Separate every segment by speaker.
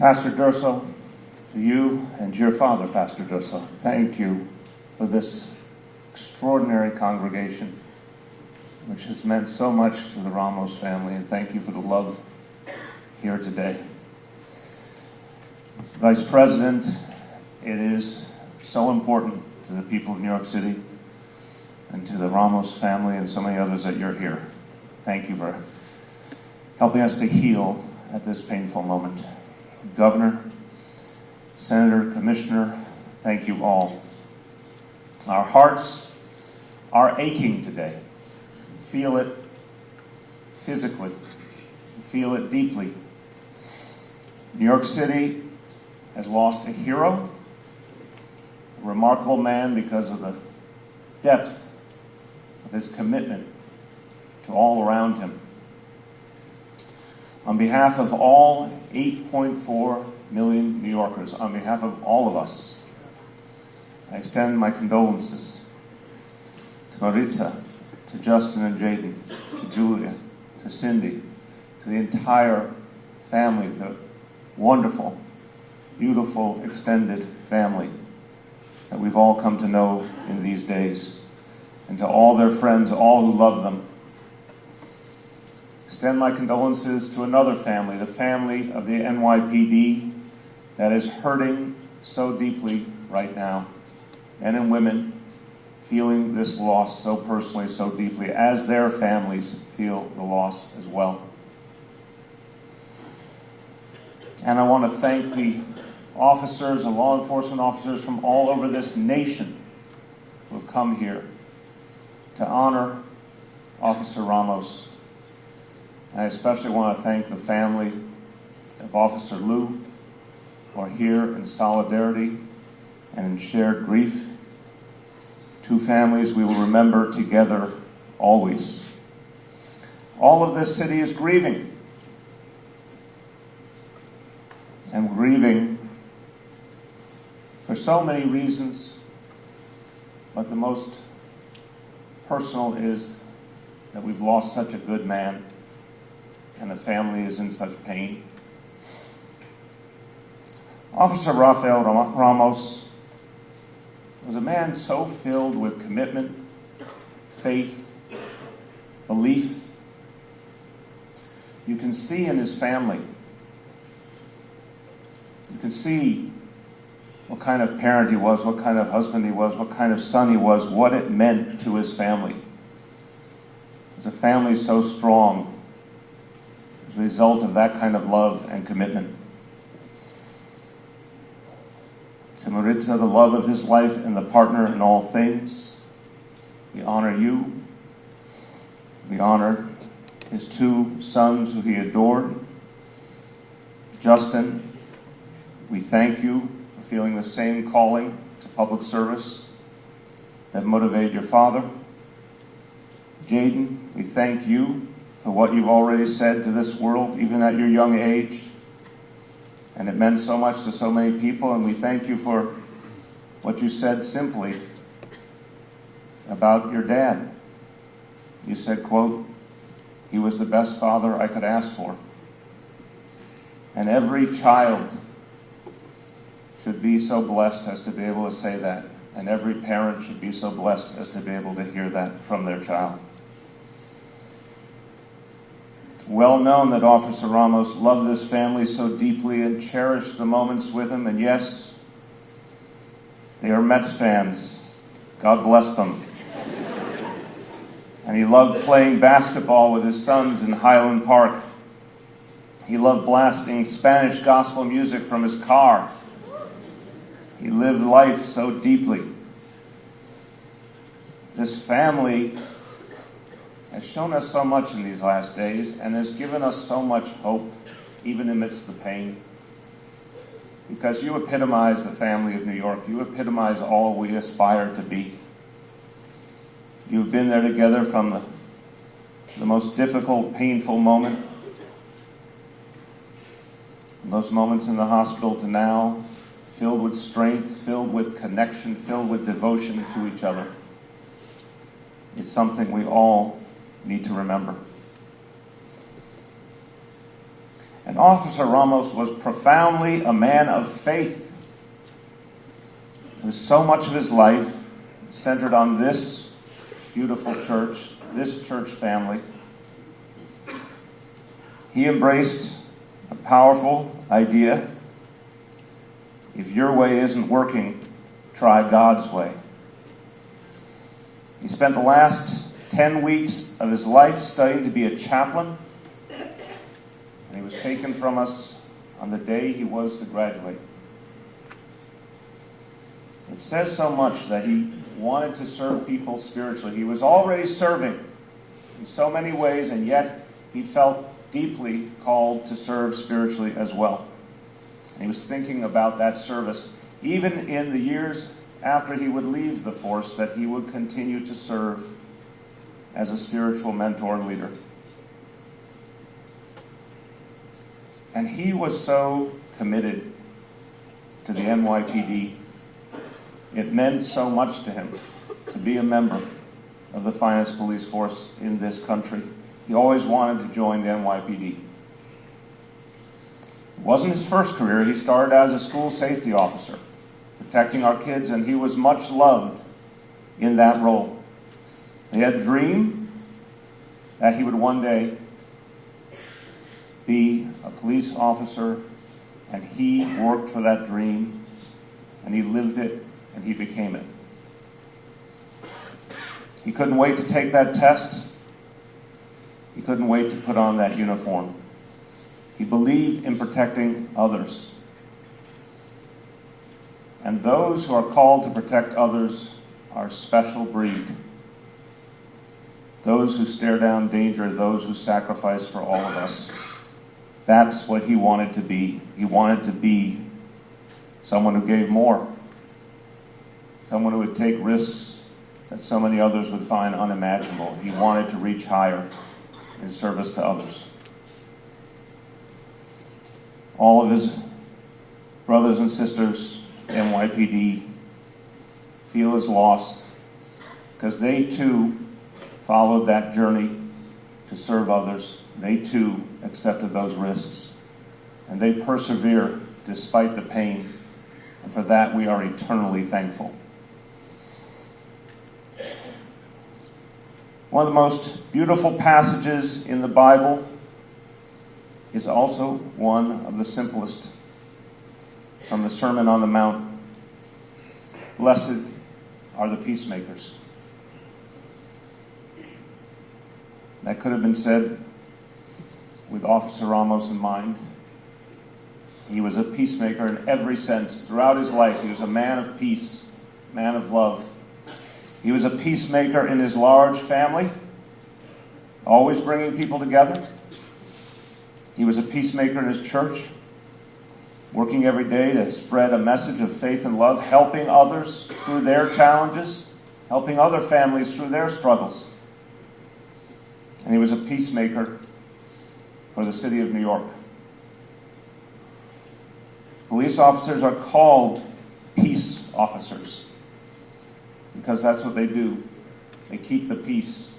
Speaker 1: Pastor Durso, to you and to your father, Pastor Durso, thank you for this extraordinary congregation, which has meant so much to the Ramos family, and thank you for the love here today. Vice President, it is so important to the people of New York City and to the Ramos family and so many others that you're here. Thank you for helping us to heal at this painful moment. Governor, Senator, Commissioner, thank you all. Our hearts are aching today. Feel it physically. Feel it deeply. New York City has lost a hero, a remarkable man because of the depth of his commitment to all around him. On behalf of all 8.4 million New Yorkers, on behalf of all of us, I extend my condolences to Maritza, to Justin and Jaden, to Julia, to Cindy, to the entire family, the wonderful, beautiful, extended family that we've all come to know in these days, and to all their friends, all who love them. Extend my condolences to another family, the family of the NYPD that is hurting so deeply right now. Men and women feeling this loss so personally, so deeply, as their families feel the loss as well. And I want to thank the officers and law enforcement officers from all over this nation who have come here to honor Officer Ramos. I especially want to thank the family of Officer Liu, who are here in solidarity and in shared grief. Two families we will remember together always. All of this city is grieving. And grieving for so many reasons, but the most personal is that we've lost such a good man, and the family is in such pain. Officer Rafael Ramos was a man so filled with commitment, faith, belief. You can see in his family, you can see what kind of parent he was, what kind of husband he was, what kind of son he was, what it meant to his family. It was a family so strong as a result of that kind of love and commitment. To Maritza, the love of his life and the partner in all things, we honor you. We honor his two sons who he adored. Justin, we thank you for feeling the same calling to public service that motivated your father. Jaden, we thank you for what you've already said to this world, even at your young age. And it meant so much to so many people, and we thank you for what you said simply about your dad. You said, quote, "He was the best father I could ask for." And every child should be so blessed as to be able to say that. And every parent should be so blessed as to be able to hear that from their child. It's well known that Officer Ramos loved this family so deeply and cherished the moments with him. And yes, they are Mets fans. God bless them. And he loved playing basketball with his sons in Highland Park. He loved blasting Spanish gospel music from his car. He lived life so deeply. This family has shown us so much in these last days and has given us so much hope, even amidst the pain. Because you epitomize the family of New York. You epitomize all we aspire to be. You've been there together from the most difficult, painful moment, from those moments in the hospital to now, filled with strength, filled with connection, filled with devotion to each other. It's something we all need to remember. And Officer Ramos was profoundly a man of faith. So much of his life centered on this beautiful church, this church family. He embraced a powerful idea. If your way isn't working, try God's way. He spent the last 10 weeks of his life studying to be a chaplain, and he was taken from us on the day he was to graduate. It says so much that he wanted to serve people spiritually. He was already serving in so many ways, and yet he felt deeply called to serve spiritually as well. And he was thinking about that service, even in the years after he would leave the force, that he would continue to serve as a spiritual mentor and leader. And he was so committed to the NYPD. It meant so much to him to be a member of the finest police force in this country. He always wanted to join the NYPD. It wasn't his first career. He started as a school safety officer, protecting our kids, and he was much loved in that role. He had a dream that he would one day be a police officer, and he worked for that dream, and he lived it, and he became it. He couldn't wait to take that test. He couldn't wait to put on that uniform. He believed in protecting others. And those who are called to protect others are a special breed. Those who stare down danger, those who sacrifice for all of us. That's what he wanted to be. He wanted to be someone who gave more. Someone who would take risks that so many others would find unimaginable. He wanted to reach higher in service to others. All of his brothers and sisters, NYPD, feel his loss because they too followed that journey to serve others. They too accepted those risks, and they persevere despite the pain, and for that we are eternally thankful. One of the most beautiful passages in the Bible is also one of the simplest, from the Sermon on the Mount. Blessed are the peacemakers. That could have been said with Officer Ramos in mind. He was a peacemaker in every sense. Throughout his life, he was a man of peace, man of love. He was a peacemaker in his large family, always bringing people together. He was a peacemaker in his church, working every day to spread a message of faith and love, helping others through their challenges, helping other families through their struggles. And he was a peacemaker for the city of New York. Police officers are called peace officers because that's what they do. They keep the peace.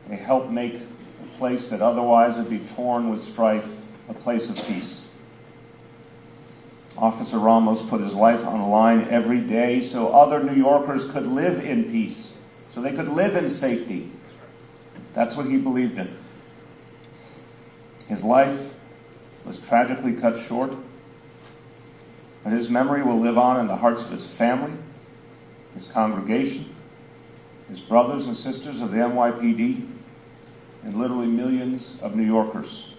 Speaker 1: They help make a place that otherwise would be torn with strife a place of peace. Officer Ramos put his life on the line every day so other New Yorkers could live in peace, so they could live in safety. That's what he believed in. His life was tragically cut short, but his memory will live on in the hearts of his family, his congregation, his brothers and sisters of the NYPD, and literally millions of New Yorkers.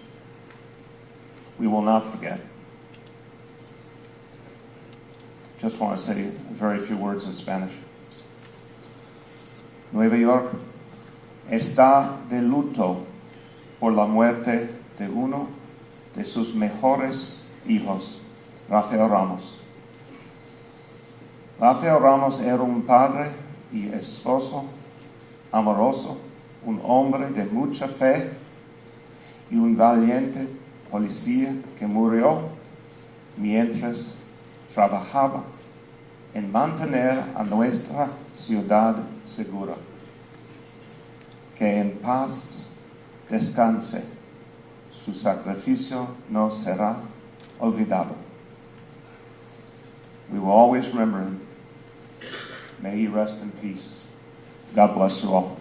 Speaker 1: We will not forget. Just want to say a very few words in Spanish. Nueva York está de luto por la muerte de uno de sus mejores hijos, Rafael Ramos. Rafael Ramos era un padre y esposo amoroso, un hombre de mucha fe y un valiente policía que murió mientras trabajaba en mantener a nuestra ciudad segura. Que en paz descanse Su sacrificio no será olvidado. We will always remember him. May he rest in peace. God bless you all.